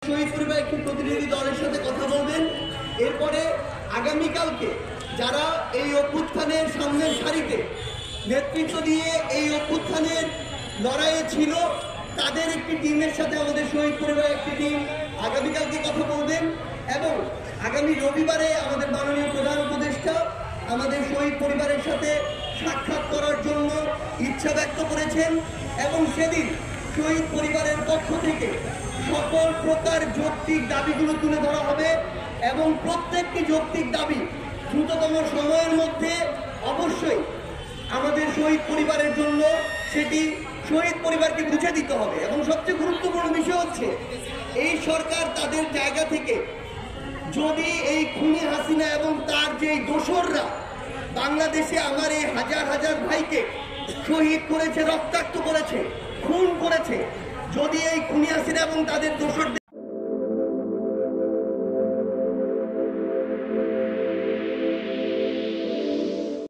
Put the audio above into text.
শহীদ পরিবার একটি প্রতিনিধি দলের সাথে কথা বলবেন। এরপরে আগামীকালকে যারা এই অভ্যুত্থানের সামনের সারিতে নেতৃত্ব দিয়ে এই অভ্যুত্থানের লড়াইয়ে ছিল তাদের একটি টিমের সাথে আমাদের শহীদ পরিবারের একটি টিম আগামীকালকে কথা বলবেন। এবং আগামী রবিবারে আমাদের মাননীয় প্রধান উপদেষ্টা আমাদের শহীদ পরিবারের সাথে সাক্ষাৎ করার জন্য ইচ্ছা ব্যক্ত করেছেন এবং সেদিন শহীদ পরিবারের পক্ষ থেকে সকল প্রকার যৌক্তিক দাবিগুলো তুলে ধরা হবে এবং প্রত্যেকটি যৌক্তিক দাবি দ্রুততম সময়ের মধ্যে অবশ্যই আমাদের শহীদ পরিবারের জন্য সেটি শহীদ পরিবারকে বুঝে দিতে হবে। এবং সবচেয়ে গুরুত্বপূর্ণ বিষয় হচ্ছে এই সরকার তাদের জায়গা থেকে যদি এই খুনি হাসিনা এবং তার যে দোসররা বাংলাদেশে আমার এই হাজার হাজার ভাইকে শহীদ করেছে, রক্তাক্ত করেছে, খুন করেছে, যদি এই খুনি হাসিনা এবং তাদের দোসরদের